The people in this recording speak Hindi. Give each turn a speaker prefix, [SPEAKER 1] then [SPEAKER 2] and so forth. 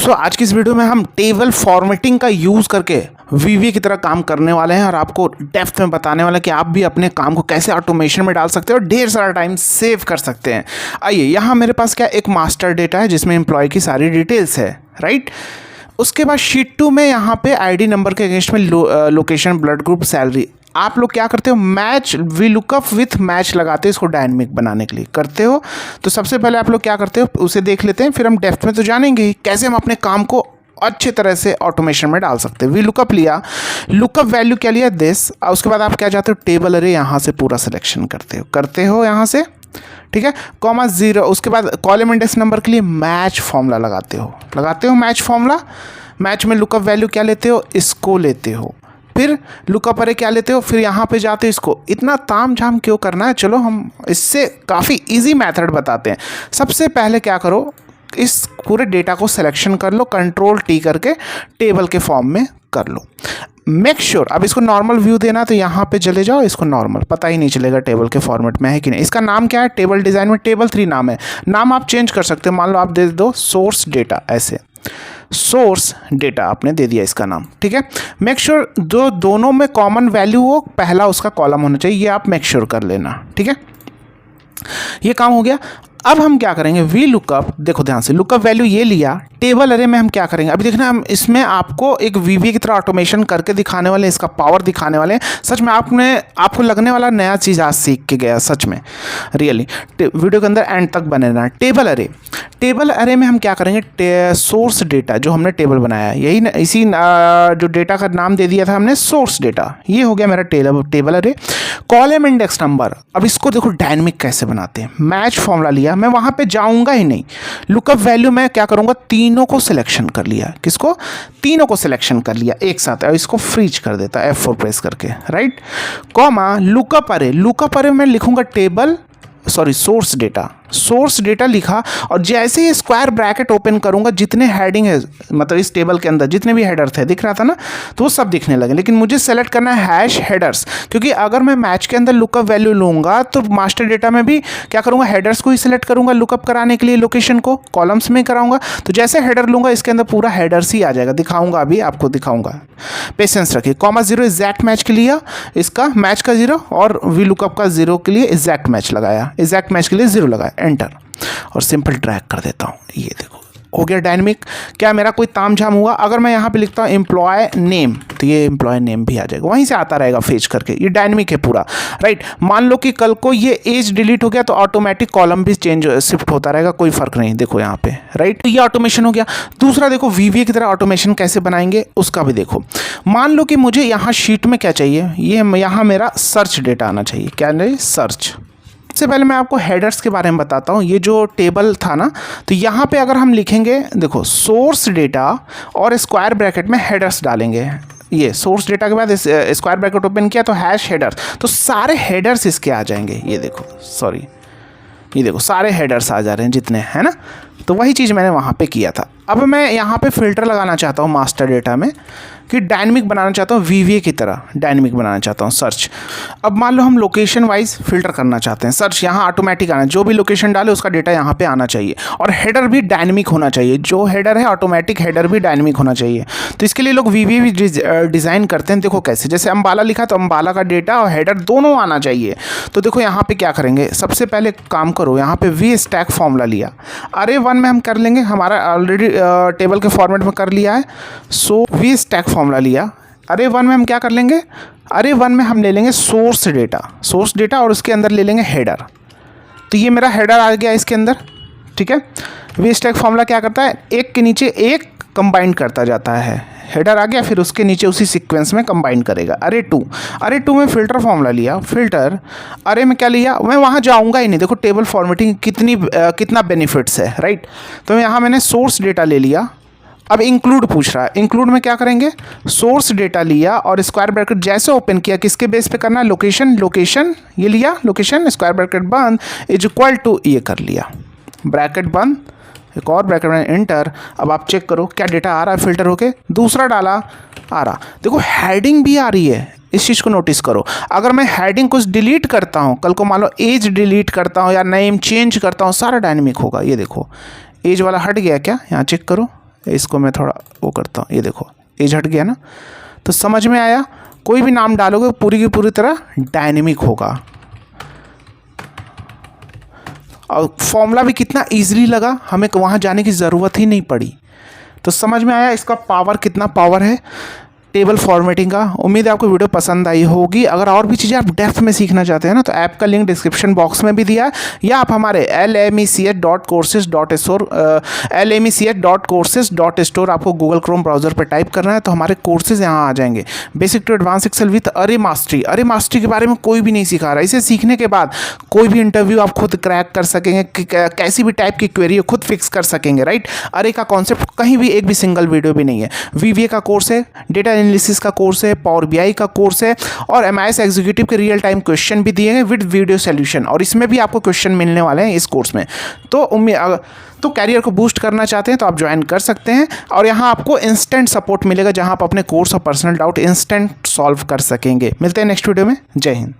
[SPEAKER 1] दोस्तों आज की इस वीडियो में हम टेबल फॉर्मेटिंग का यूज़ करके वीवीए की तरह काम करने वाले हैं और आपको डेप्थ में बताने वाले हैं कि आप भी अपने काम को कैसे ऑटोमेशन में डाल सकते हैं और ढेर सारा टाइम सेव कर सकते हैं। आइए, यहाँ मेरे पास क्या एक मास्टर डेटा है जिसमें एम्प्लॉय की सारी डिटेल्स है, राइट। उसके बाद शीट 2 में यहाँ पे आईडी नंबर के अगेंस्ट में लोकेशन, ब्लड ग्रुप, सैलरी। आप लोग क्या करते हो, match V lookup with match लगाते हो इसको डायनेमिक बनाने के लिए करते हो। तो सबसे पहले आप लोग क्या करते हो उसे देख लेते हैं, फिर हम डेप्थ में तो जानेंगे ही कैसे हम अपने काम को अच्छे तरह से ऑटोमेशन में डाल सकते हैं। वी लुकअप लिया, लुकअप वैल्यू क्या लिया, दिस। उसके बाद आप क्या चाहते हो, टेबल अरे यहाँ से पूरा सिलेक्शन करते हो यहाँ से, ठीक है, कॉमा 0। उसके बाद कॉलम इंडेक्स नंबर के लिए मैच फॉर्मूला लगाते हो मैच फॉर्मूला। मैच में लुकअप वैल्यू क्या लेते हो, इसको लेते हो, फिर लुकअप अरे क्या लेते हो, फिर यहाँ पे जाते हो इसको। इतना ताम झाम क्यों करना है, चलो हम इससे काफ़ी इजी मेथड बताते हैं। सबसे पहले क्या करो, इस पूरे डेटा को सिलेक्शन कर लो, कंट्रोल टी करके टेबल के फॉर्म में कर लो। मेक श्योर अब इसको नॉर्मल व्यू देना तो यहाँ पे चले जाओ, इसको नॉर्मल, पता ही नहीं चलेगा टेबल के फॉर्मेट में है कि नहीं। इसका नाम क्या है, टेबल डिज़ाइन में टेबल 3 नाम है। नाम आप चेंज कर सकते हो, मान लो आप दे दो सोर्स डेटा, ऐसे सोर्स डेटा आपने दे दिया इसका नाम, ठीक है। मेक श्योर जो दोनों में कॉमन वैल्यू हो, पहला उसका कॉलम होना चाहिए, ये आप मेक श्योर कर लेना, ठीक है। ये काम हो गया। अब हम क्या करेंगे, वी लुकअप, देखो ध्यान से, लुकअप वैल्यू ये लिया, टेबल अरे में हम क्या करेंगे, अभी देखना हम इसमें आपको एक वीवीए की तरह ऑटोमेशन करके दिखाने वाले हैं, इसका पावर दिखाने वाले हैं। सच में आपको लगने वाला नया चीज़ आज सीख के गया, सच में रियली। वीडियो के अंदर एंड तक बने रहना। टेबल अरे में हम क्या करेंगे, सोर्स डेटा जो हमने टेबल बनाया है, यही इसी जो डेटा का नाम दे दिया था हमने सोर्स डेटा, ये हो गया मेरा टेबल अरे। कॉलम इंडेक्स नंबर, अब इसको देखो डायनेमिक कैसे बनाते हैं। मैच फॉर्मूला लिया, मैं वहाँ पे जाऊँगा ही नहीं, लुकअप वैल्यू मैं क्या करूँगा, तीनों को सिलेक्शन कर लिया। किसको, तीनों को सिलेक्शन कर लिया एक साथ, और इसको फ्रीज कर देता है F4 प्रेस करके, राइट। कॉमा लुकअप अरे में लिखूँगा सोर्स डेटा लिखा, और जैसे ही स्क्वायर ब्रैकेट ओपन करूंगा, जितने हेडिंग है, मतलब इस टेबल के अंदर जितने भी हेडर थे, दिख रहा था ना, तो वो सब दिखने लगे। लेकिन मुझे सेलेक्ट करना है हैश हेडर्स, क्योंकि अगर मैं मैच के अंदर लुकअप वैल्यू लूंगा तो मास्टर डेटा में भी क्या करूंगा, हेडर्स को ही सिलेक्ट करूंगा लुकअप कराने के लिए, लोकेशन को कॉलम्स में कराऊंगा। तो जैसे हेडर लूंगा इसके अंदर पूरा हेडर्स ही आ जाएगा, दिखाऊंगा, अभी आपको दिखाऊंगा, पेशेंस रखिए। कॉमा 0 एग्जैक्ट मैच के लिए, इसका मैच का 0 और वी लुकअप का 0 के लिए एग्जैक्ट मैच लगाया, एग्जैक्ट मैच के लिए 0 लगाया, एंटर, और सिंपल ड्रैग कर देता हूँ। ये देखो हो गया डायनेमिक। क्या मेरा कोई तामझाम हुआ, अगर मैं यहाँ पे लिखता हूँ एम्प्लॉय नेम, तो ये एम्प्लॉय नेम भी आ जाएगा, वहीं से आता रहेगा फेच करके। ये डायनेमिक है पूरा, राइट। मान लो कि कल को ये एज डिलीट हो गया तो ऑटोमेटिक कॉलम भी चेंज शिफ्ट होता रहेगा, कोई फर्क नहीं, देखो यहाँ पे, राइट। तो ये ऑटोमेशन हो गया। दूसरा देखो वीवीए की तरह ऑटोमेशन कैसे बनाएंगे उसका भी देखो। मान लो कि मुझे यहाँ शीट में क्या चाहिए, ये यहाँ मेरा सर्च डेटा आना चाहिए, क्या नहीं, सर्च। सबसे पहले मैं आपको हेडर्स के बारे में बताता हूँ। ये जो टेबल था ना, तो यहाँ पे अगर हम लिखेंगे, देखो सोर्स डेटा और स्क्वायर ब्रैकेट में हेडर्स डालेंगे। ये सोर्स डेटा के बाद स्क्वायर ब्रैकेट ओपन किया तो हैश हेडर्स, तो सारे हेडर्स इसके आ जाएंगे। ये देखो, सॉरी, ये देखो सारे हेडर्स आ जा रहे हैं जितने हैं ना, तो वही चीज़ मैंने वहाँ पे किया था। अब मैं यहाँ पे फिल्टर लगाना चाहता हूँ मास्टर डेटा में, कि डायनेमिक बनाना चाहता हूँ, वीवीए की तरह डायनेमिक बनाना चाहता हूँ सर्च। अब मान लो हम लोकेशन वाइज फिल्टर करना चाहते हैं, सर्च यहाँ ऑटोमेटिक आना, जो भी लोकेशन डाले उसका डेटा यहाँ पे आना चाहिए, और हेडर भी डायनेमिक होना चाहिए, जो हेडर है ऑटोमेटिक हेडर भी डायनेमिक होना चाहिए। तो इसके लिए लोग वीवीए भी डिज़ाइन करते हैं, देखो कैसे, जैसे अम्बाला लिखा तो अम्बाला का डेटा और हेडर दोनों आना चाहिए। तो देखो यहाँ पे क्या करेंगे, सबसे पहले काम करो, यहाँ पे वी स्टैक फॉर्मूला लिया, अरे 1 में हम कर लेंगे, हमारा ऑलरेडी टेबल के फॉर्मेट में कर लिया है। सो वी स्टैक फॉर्मूला लिया, अरे 1 में हम क्या कर लेंगे, अरे 1 में हम ले लेंगे सोर्स डेटा और उसके अंदर ले लेंगे हेडर। तो ये मेरा हेडर आ गया इसके अंदर, ठीक है। वी स्टैक फॉर्मूला क्या करता है, एक के नीचे एक कंबाइन करता जाता है, हेडर आ गया, फिर उसके नीचे उसी सीक्वेंस में कंबाइन करेगा। अरे 2 में फिल्टर फॉर्मूला लिया, फिल्टर अरे में क्या लिया, मैं वहाँ जाऊँगा ही नहीं, देखो टेबल फॉर्मेटिंग कितना बेनिफिट्स है, राइट। तो यहाँ मैंने सोर्स डेटा ले लिया, अब इंक्लूड पूछ रहा है, इंक्लूड में क्या करेंगे, सोर्स डेटा लिया और स्क्वायर ब्रैकेट जैसे ओपन किया, किसके बेस पे करना है, लोकेशन, ये लिया लोकेशन, स्क्वायर ब्रैकेट बंद इज इक्वल टू, ये कर लिया, ब्रैकेट बंद, एक और ब्रैकेट में एंटर। अब आप चेक करो क्या डेटा आ रहा है फिल्टर होके, दूसरा डाला आ रहा, देखो हेडिंग भी आ रही है, इस चीज़ को नोटिस करो। अगर मैं हेडिंग कुछ डिलीट करता हूँ, कल को मान लो एज डिलीट करता हूँ या नेम चेंज करता हूँ, सारा डायनेमिक होगा। ये देखो एज वाला हट गया क्या, यहाँ चेक करो, इसको मैं थोड़ा वो करता हूँ, ये देखो एज हट गया ना। तो समझ में आया, कोई भी नाम डालोगे पूरी की पूरी तरह डायनेमिक होगा। और फॉर्मूला भी कितना ईजिली लगा, हमें वहाँ जाने की ज़रूरत ही नहीं पड़ी। तो समझ में आया इसका पावर, कितना पावर है टेबल फॉर्मेटिंग का। उम्मीद है आपको वीडियो पसंद आई होगी। अगर और भी चीज़ें आप डेप्थ में सीखना चाहते हैं ना, तो ऐप का लिंक डिस्क्रिप्शन बॉक्स में भी दिया है, या आप हमारे lemech.courses.store आपको गूगल क्रोम ब्राउजर पर टाइप करना है तो हमारे कोर्सेज यहाँ आ जाएंगे। Basic to advance Excel with array mastery. Array mastery के बारे में कोई भी नहीं सिखा रहा। इसे सीखने के बाद कोई भी इंटरव्यू आप खुद क्रैक कर सकेंगे, कैसी भी टाइप की क्वेरी खुद फिक्स कर सकेंगे, राइट। अरे का कॉन्सेप्ट कहीं भी एक भी सिंगल वीडियो भी नहीं है। VBA का कोर्स है, डेटा एनालिसिस का कोर्स है, पावर BI का कोर्स है, और MIS एग्जीक्यूटिव के रियल टाइम क्वेश्चन भी दिए हैं विद वीडियो सॉल्यूशन, और इसमें भी आपको क्वेश्चन मिलने वाले हैं इस कोर्स में। तो कैरियर को बूस्ट करना चाहते हैं तो आप ज्वाइन कर सकते हैं, और यहाँ आपको इंस्टेंट सपोर्ट मिलेगा जहाँ आप अपने कोर्स और पर्सनल डाउट इंस्टेंट सॉल्व कर सकेंगे। मिलते हैं नेक्स्ट वीडियो में। जय हिंद।